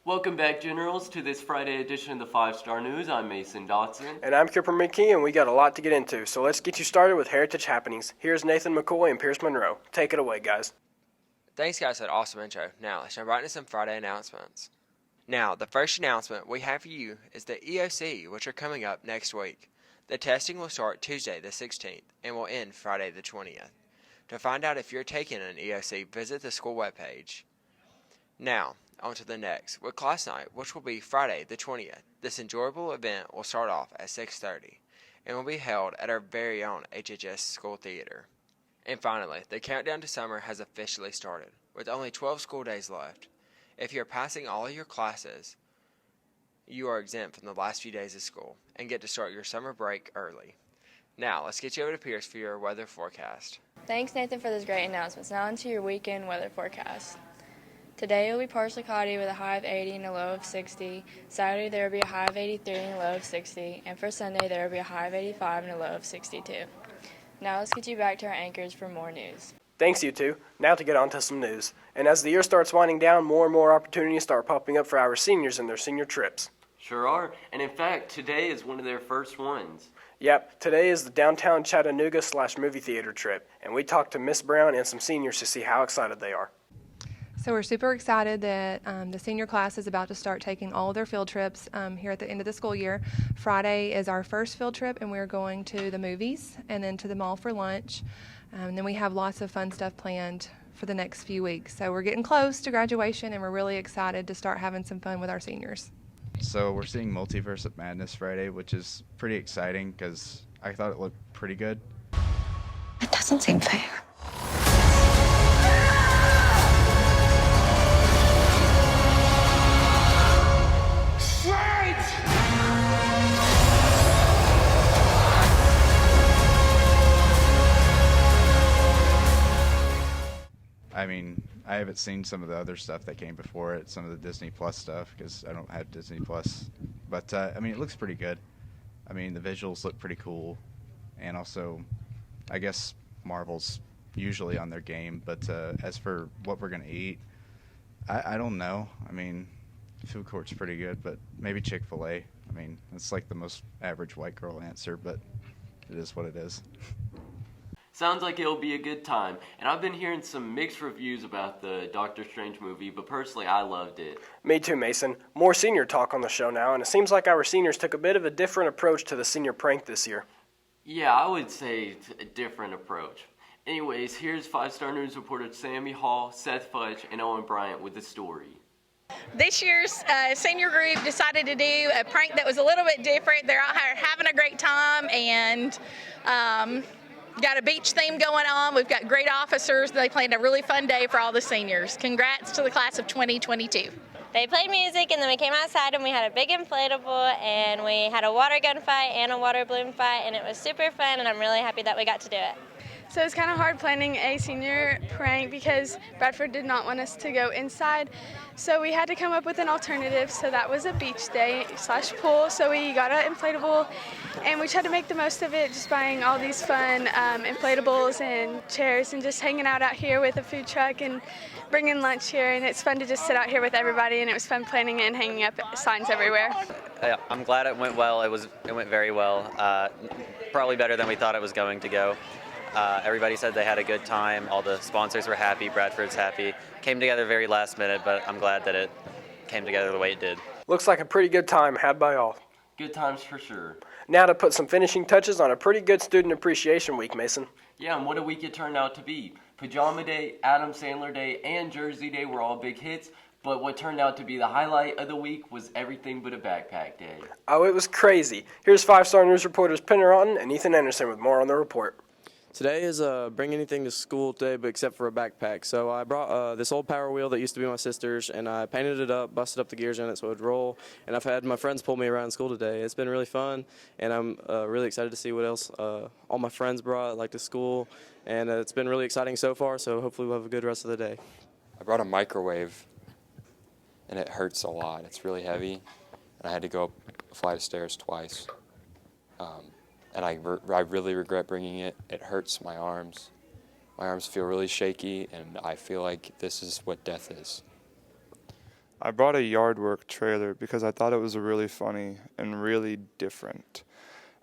Welcome back, Generals, to this Friday edition of the 5-Star News. I'm Mason Dotson. And I'm Kipper McKee, and we got a lot to get into, so let's get you started with Heritage Happenings. Here's Nathan McCoy and Pierce Monroe. Take it away, guys. Thanks, guys, for that awesome intro. Now, let's jump right into some Friday announcements. Now, the first announcement we have for you is the EOC, which are coming up next week. The testing will start Tuesday the 16th and will end Friday the 20th. To find out if you're taking an EOC, visit the school webpage. Now, on to the next, with class night, which will be Friday the 20th. This enjoyable event will start off at 6:30 and will be held at our very own HHS School Theater. And finally, the countdown to summer has officially started, with only 12 school days left. If you're passing all of your classes, you are exempt from the last few days of school and get to start your summer break early. Now, let's get you over to Pierce for your weather forecast. Thanks, Nathan, for those great announcements. Now into your weekend weather forecast. Today will be partially cloudy with a high of 80 and a low of 60. Saturday there will be a high of 83 and a low of 60. And for Sunday there will be a high of 85 and a low of 62. Now let's get you back to our anchors for more news. Thanks, you two. Now to get on to some news. And as the year starts winding down, more and more opportunities start popping up for our seniors and their senior trips. Sure are. And in fact, today is one of their first ones. Yep, today is the downtown Chattanooga/movie theater trip. And we talked to Miss Brown and some seniors to see how excited they are. So we're super excited that the senior class is about to start taking all of their field trips here at the end of the school year. Friday is our first field trip, and we're going to the movies and then to the mall for lunch. Then we have lots of fun stuff planned for the next few weeks. So we're getting close to graduation, and we're really excited to start having some fun with our seniors. So we're seeing Multiverse of Madness Friday, which is pretty exciting because I thought it looked pretty good. It doesn't seem fair. I mean, I haven't seen some of the other stuff that came before it, some of the Disney Plus stuff, because I don't have Disney Plus. But, I mean, it looks pretty good. I mean, the visuals look pretty cool. And also, I guess Marvel's usually on their game. But as for what we're going to eat, I don't know. I mean, food court's pretty good, but maybe Chick-fil-A. I mean, it's like the most average white girl answer, but it is what it is. Sounds like it'll be a good time. And I've been hearing some mixed reviews about the Doctor Strange movie, but personally I loved it. Me too, Mason. More senior talk on the show now, and it seems like our seniors took a bit of a different approach to the senior prank this year. Yeah, I would say a different approach. Anyways, here's 5-Star News reporter Sammy Hall, Seth Fudge, and Owen Bryant with the story. This year's senior group decided to do a prank that was a little bit different. They're out here having a great time and got a beach theme going on. We've got great officers. They planned a really fun day for all the seniors. Congrats to the class of 2022. They played music and then we came outside and we had a big inflatable and we had a water gun fight and a water balloon fight and it was super fun and I'm really happy that we got to do it. So it's kind of hard planning a senior prank because Bradford did not want us to go inside. So we had to come up with an alternative. So that was a beach day / pool. So we got an inflatable and we tried to make the most of it, just buying all these fun inflatables and chairs and just hanging out here with a food truck and bringing lunch here. And it's fun to just sit out here with everybody, and it was fun planning it and hanging up signs everywhere. I'm glad it went well. It went very well. Probably better than we thought it was going to go. Everybody said they had a good time. All the sponsors were happy. Bradford's happy. Came together very last minute, but I'm glad that it came together the way it did. Looks like a pretty good time had by all. Good times for sure. Now to put some finishing touches on a pretty good Student Appreciation Week, Mason. Yeah, and what a week it turned out to be. Pajama Day, Adam Sandler Day, and Jersey Day were all big hits, but what turned out to be the highlight of the week was Everything But a Backpack Day. Oh, it was crazy. Here's 5-Star News reporters Penner Otten and Ethan Anderson with more on the report. Today is bring anything to school today, but except for a backpack. So I brought this old Power Wheel that used to be my sister's, and I painted it up, busted up the gears in it so it would roll. And I've had my friends pull me around school today. It's been really fun, and I'm really excited to see what else all my friends brought, like to school. And it's been really exciting so far. So hopefully we'll have a good rest of the day. I brought a microwave, and it hurts a lot. It's really heavy, and I had to go up a flight of stairs twice. And I really regret bringing it. It hurts my arms. My arms feel really shaky, and I feel like this is what death is. I brought a yard work trailer because I thought it was really funny and really different.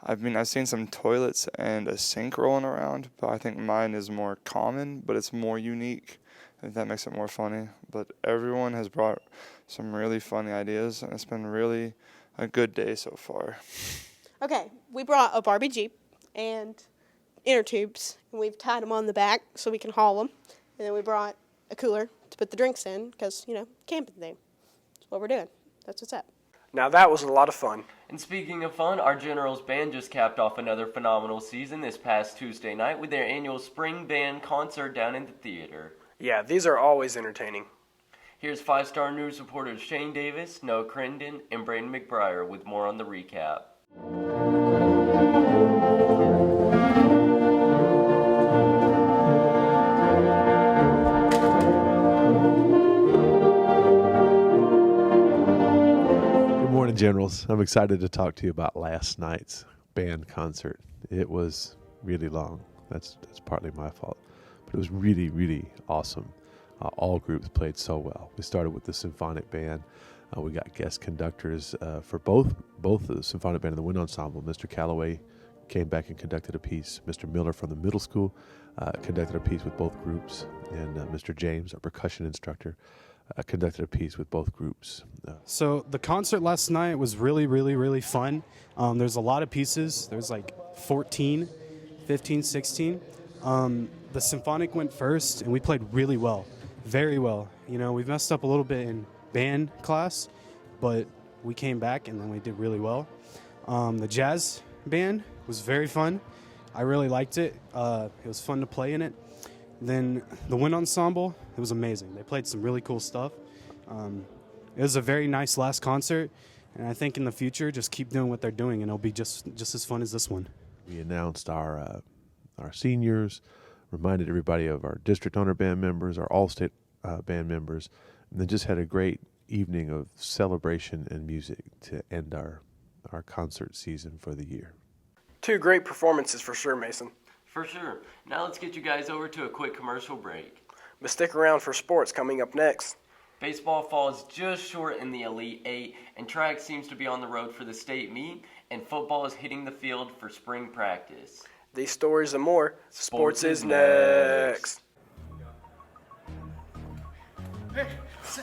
I've seen some toilets and a sink rolling around, but I think mine is more common, but it's more unique. I think that makes it more funny. But everyone has brought some really funny ideas, and it's been really a good day so far. Okay, we brought a Barbie Jeep and inner tubes, and we've tied them on the back so we can haul them. And then we brought a cooler to put the drinks in because, camping thing. That's what we're doing. That's what's up. Now that was a lot of fun. And speaking of fun, our Generals Band just capped off another phenomenal season this past Tuesday night with their annual spring band concert down in the theater. Yeah, these are always entertaining. Here's 5-star news reporters Shane Davis, Noah Crendon, and Braden McBriar with more on the recap. Good morning, Generals. I'm excited to talk to you about last night's band concert. It was really long. That's partly my fault, but it was really, really awesome. All groups played so well. We started with the symphonic band. We got guest conductors for both the symphonic band and the wind ensemble. Mr. Calloway came back and conducted a piece. Mr. Miller from the middle school conducted a piece with both groups, and Mr. James, our percussion instructor, conducted a piece with both groups. So the concert last night was really, really, really fun. There's a lot of pieces. There's like 14, 15, 16. The symphonic went first, and we played really well, very well. We've messed up a little bit in band class, but we came back and then we did really well. The jazz band was very fun. I really liked it. It was fun to play in it. Then the wind ensemble, it was amazing. They played some really cool stuff. It was a very nice last concert, and I think in the future, just keep doing what they're doing, and it'll be just as fun as this one. We announced our seniors, reminded everybody of our district honor band members, our all-state band members, and then just had a great evening of celebration and music to end our concert season for the year. 2 great performances for sure, Mason. For sure. Now let's get you guys over to a quick commercial break. But stick around for sports coming up next. Baseball falls just short in the Elite Eight, and track seems to be on the road for the state meet, and football is hitting the field for spring practice. These stories and more. Sports is next. Hey,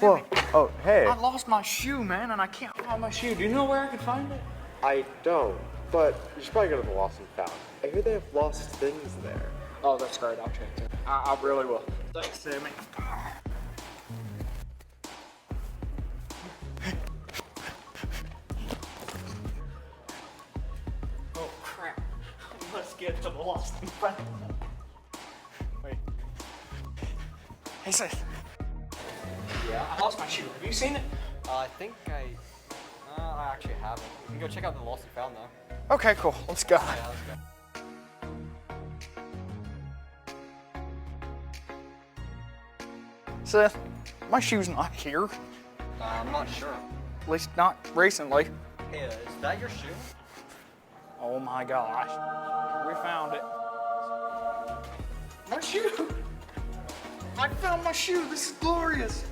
Whoa. Oh, hey. I lost my shoe, man, and I can't find my shoe. Do you know where I can find it? I don't, but you should probably go to the Lost and Found. I hear they have lost things there. Oh, that's great. I'll check it. I really will. Thanks, Sammy. Oh, crap. Let's get to the Lost and Found. Wait. Hey, Seth. Yeah, I lost my shoe. Have you seen it? I think I actually haven't. We can go check out the Lost and Found though. Okay, cool. Let's go. Yeah, let's go. Seth, my shoe's not here. I'm not sure. At least not recently. Hey, is that your shoe? Oh my gosh. We found it. My shoe! I found my shoe. This is glorious.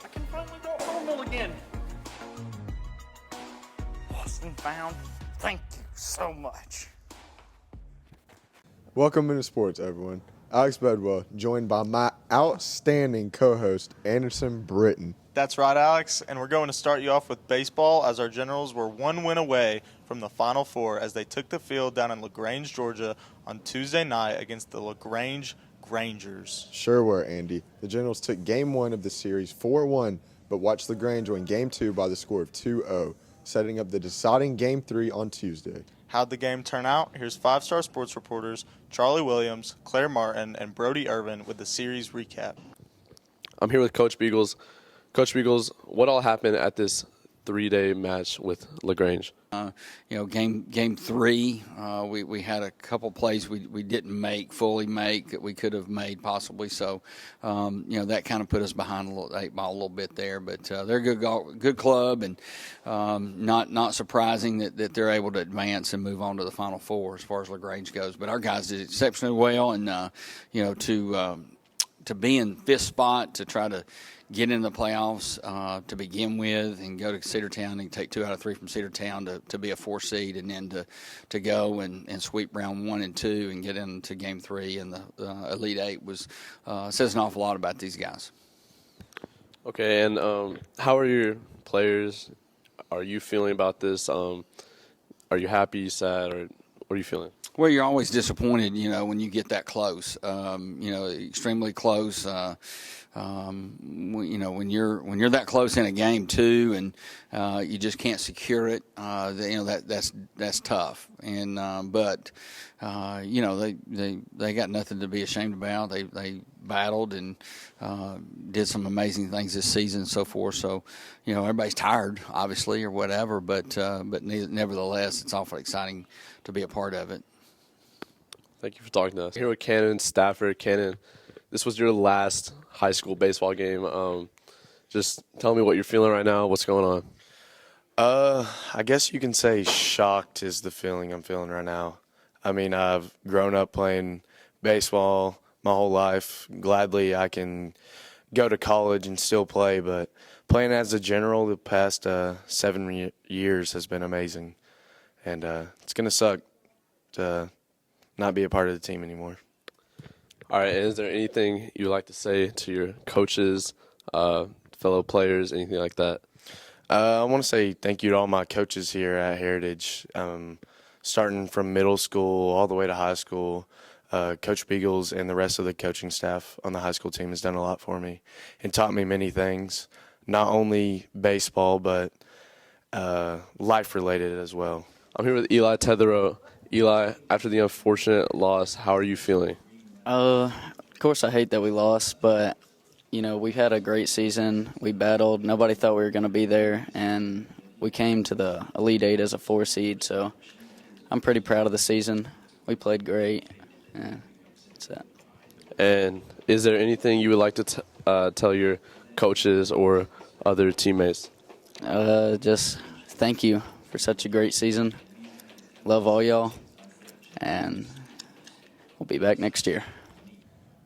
I can finally go normal again. Lost and found. Thank you so much. Welcome into sports, everyone. Alex Bedwell, joined by my outstanding co-host, Anderson Britton. That's right, Alex, and we're going to start you off with baseball as our Generals were 1 win away from the Final Four as they took the field down in LaGrange, Georgia on Tuesday night against the LaGrange Grangers. Sure were, Andy. The Generals took Game 1 of the series 4-1, but watched LaGrange win Game 2 by the score of 2-0, setting up the deciding Game 3 on Tuesday. How'd the game turn out? Here's 5-star sports reporters Charlie Williams, Claire Martin, and Brody Irvin with the series recap. I'm here with Coach Beagles. Coach Beagles, what all happened at this 3-day match with LaGrange? Game 3, we had a couple plays we didn't fully make that we could have made possibly. So, that kind of put us behind the 8 ball a little bit there. But they're a good club, and not surprising that they're able to advance and move on to the Final Four as far as LaGrange goes. But our guys did exceptionally well, and to be in 5th spot to try to get in the playoffs to begin with and go to Cedartown and take 2 out of 3 from Cedartown to be a 4 seed, and then to go and sweep round 1 and 2 and get into game 3 and the Elite 8 says an awful lot about these guys. Okay, and how are your players? Are you feeling about this? Are you happy, sad, or what are you feeling? Well, you're always disappointed, when you get that close. Extremely close. When you're that close in a game too, and you just can't secure it. That's tough. And but they got nothing to be ashamed about. They battled and did some amazing things this season and so forth. So everybody's tired, obviously, or whatever. But nevertheless, it's awfully exciting to be a part of it. Thank you for talking to us. Here with Cannon Stafford. Cannon, this was your last high school baseball game. Just tell me what you're feeling right now. What's going on? I guess you can say shocked is the feeling I'm feeling right now. I mean, I've grown up playing baseball my whole life. Gladly, I can go to college and still play, but playing as a general the past 7 years has been amazing. And it's going to suck to not be a part of the team anymore. All right, and is there anything you'd like to say to your coaches, fellow players, anything like that? I want to say thank you to all my coaches here at Heritage, starting from middle school all the way to high school. Coach Beagles and the rest of the coaching staff on the high school team has done a lot for me and taught me many things, not only baseball, but life-related as well. I'm here with Eli Tetherow. Eli, after the unfortunate loss, how are you feeling? Of course I hate that we lost, but, we've had a great season. We battled. Nobody thought we were going to be there, and we came to the Elite 8 as a 4 seed, so I'm pretty proud of the season. We played great. Yeah, that's it. And is there anything you would like to tell your coaches or other teammates? Just thank you for such a great season. Love all y'all, and we'll be back next year.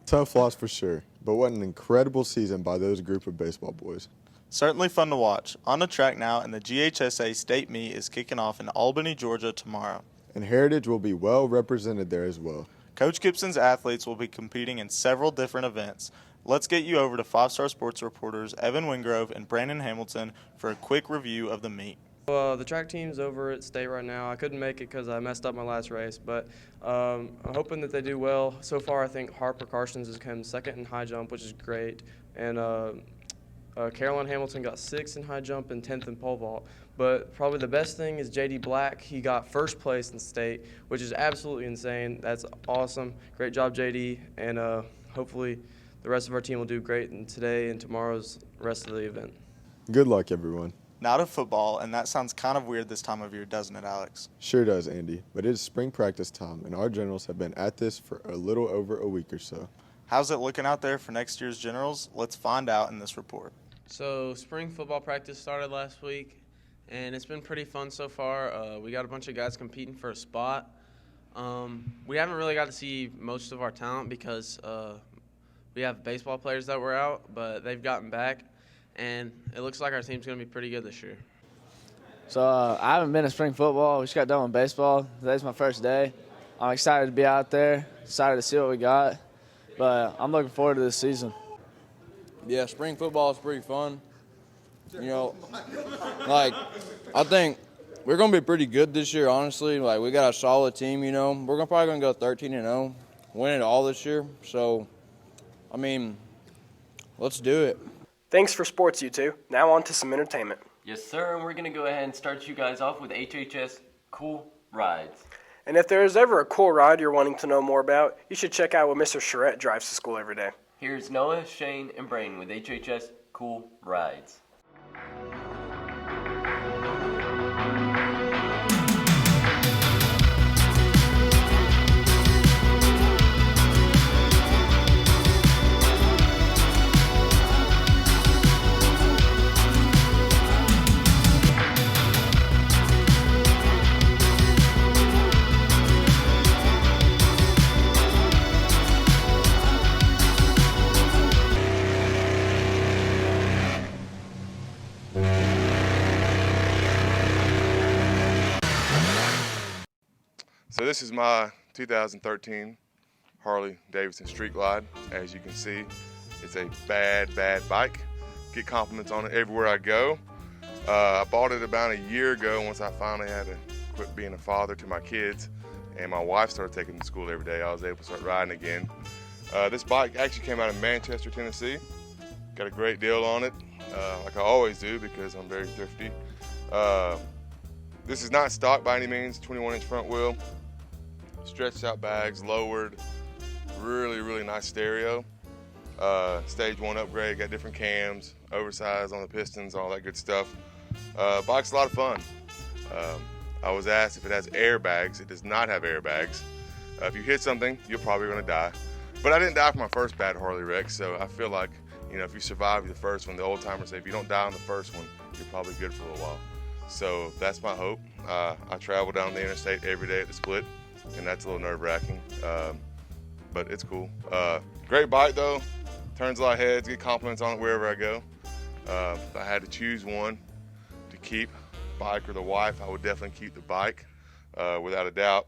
Tough loss for sure, but what an incredible season by those group of baseball boys. Certainly fun to watch. On the track now, and the GHSA State Meet is kicking off in Albany, Georgia tomorrow. And Heritage will be well represented there as well. Coach Gibson's athletes will be competing in several different events. Let's get you over to 5-star sports reporters Evan Wingrove and Brandon Hamilton for a quick review of the meet. The track team's over at state right now. I couldn't make it because I messed up my last race, but I'm hoping that they do well. So far, I think Harper Carsons has come 2nd in high jump, which is great, and Caroline Hamilton got 6th in high jump and 10th in pole vault. But probably the best thing is J.D. Black. He got 1st place in state, which is absolutely insane. That's awesome. Great job, J.D., and hopefully the rest of our team will do great in today and tomorrow's rest of the event. Good luck, everyone. Now to football, and that sounds kind of weird this time of year, doesn't it, Alex? Sure does, Andy, but it is spring practice time, and our generals have been at this for a little over a week or so. How's it looking out there for next year's generals? Let's find out in this report. So spring football practice started last week, and it's been pretty fun so far. We got a bunch of guys competing for a spot. We haven't really got to see most of our talent because we have baseball players that were out, but they've gotten back. And it looks like our team's going to be pretty good this year. So I haven't been to spring football. We just got done with baseball. Today's my first day. I'm excited to be out there, excited to see what we got. But I'm looking forward to this season. Yeah, spring football is pretty fun. I think we're going to be pretty good this year, honestly. We got a solid team, We're probably going to go 13-0, win it all this year. So, let's do it. Thanks for sports, you two. Now on to some entertainment. Yes, sir, and we're going to go ahead and start you guys off with HHS Cool rides. And if there is ever a cool ride you're wanting to know more about, you should check out what Mr. Charette drives to school every day. Here's Noah, Shane, and Braden with HHS Cool Rides. So this is my 2013 Harley Davidson Street Glide. As you can see, it's a bad bike. Get compliments on it everywhere I go. I bought it about a year ago once I finally had to quit being a father to my kids and my wife started taking me to school every day. I was able to start riding again. This bike actually came out of Manchester, Tennessee. Got a great deal on it, like I always do because I'm very thrifty. This is not stock by any means, 21-inch front wheel. Stretched out bags, lowered, really nice stereo. Stage 1 upgrade, got different cams, oversized on the pistons, all that good stuff. Bike's a lot of fun. I was asked if it has airbags. It does not have airbags. If you hit something, you're probably gonna die. But I didn't die from my first bad Harley wreck, so I feel like, if you survive the first one, the old timers say if you don't die on the first one, you're probably good for a little while. So that's my hope. I travel down the interstate every day at the split, and that's a little nerve-wracking, but it's cool. Great bike though, turns a lot of heads, get compliments on it wherever I go. If I had to choose one to keep, bike or the wife, I would definitely keep the bike, without a doubt.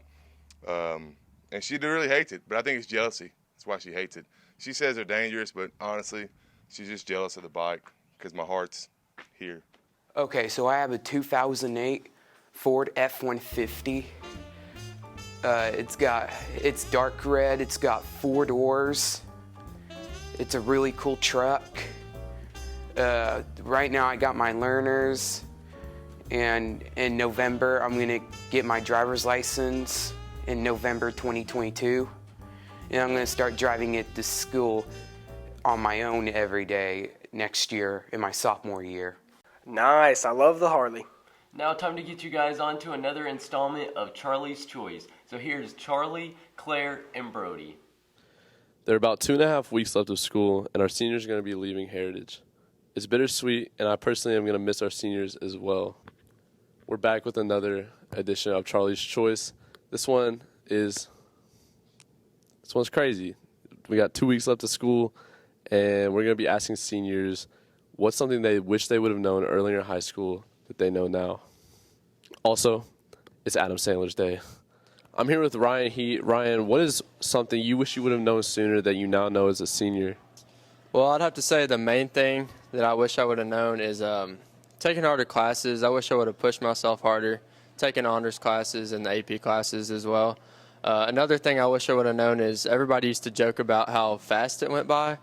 And she really hates it, but I think it's jealousy. That's why she hates it. She says they're dangerous, but honestly, she's just jealous of the bike because my heart's here. Okay, so I have a 2008 Ford F-150. It's dark red, it's got 4 doors. It's a really cool truck. Right now I got my learners, and in November I'm gonna get my driver's license in November 2022. And I'm gonna start driving it to school on my own every day next year in my sophomore year. Nice, I love the Harley. Now time to get you guys on to another installment of Charlie's Choice. So here's Charlie, Claire, and Brody. There are about 2.5 weeks left of school, and our seniors are going to be leaving Heritage. It's bittersweet, and I personally am going to miss our seniors as well. We're back with another edition of Charlie's Choice. This one's crazy. We got 2 weeks left of school, and we're going to be asking seniors what's something they wish they would have known earlier in high school that they know now. Also, it's Adam Sandler's Day. I'm here with Ryan. Ryan, what is something you wish you would have known sooner that you now know as a senior? Well, I'd have to say the main thing that I wish I would have known is taking harder classes. I wish I would have pushed myself harder, taking honors classes and the AP classes as well. Another thing I wish I would have known is everybody used to joke about how fast it went by,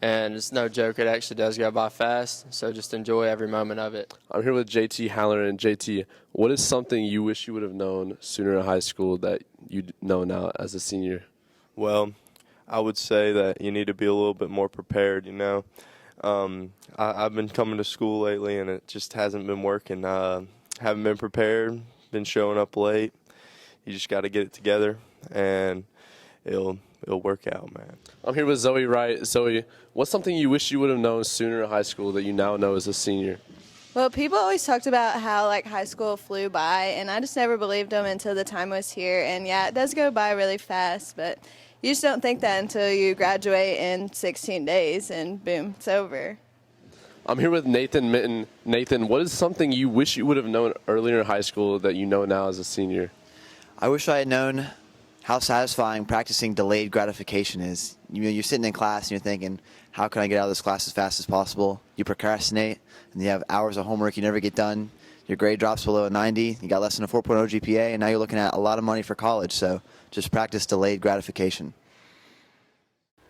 and it's no joke, it actually does go by fast, so just enjoy every moment of it. I'm here with JT Haller, and JT, what is something you wish you would have known sooner in high school that you know now as a senior? Well, I would say that you need to be a little bit more prepared, I've been coming to school lately, and it just hasn't been working. Haven't been prepared, been showing up late. You just got to get it together, and it'll work out, man. I'm here with Zoe Wright. Zoe, what's something you wish you would have known sooner in high school that you now know as a senior? Well, people always talked about how high school flew by, and I just never believed them until the time was here. And yeah, it does go by really fast, but you just don't think that until you graduate in 16 days, and boom, it's over. I'm here with Nathan Mitten. Nathan, what is something you wish you would have known earlier in high school that you know now as a senior? I wish I had known how satisfying practicing delayed gratification is. You're sitting in class and you're thinking, how can I get out of this class as fast as possible? You procrastinate, and you have hours of homework you never get done. Your grade drops below a 90. You got less than a 4.0 GPA, and now you're looking at a lot of money for college. So just practice delayed gratification.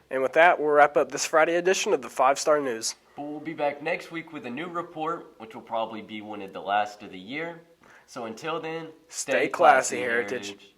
And with that, we'll wrap up this Friday edition of the 5-Star News. But we'll be back next week with a new report, which will probably be one of the last of the year. So until then, Stay classy, Heritage.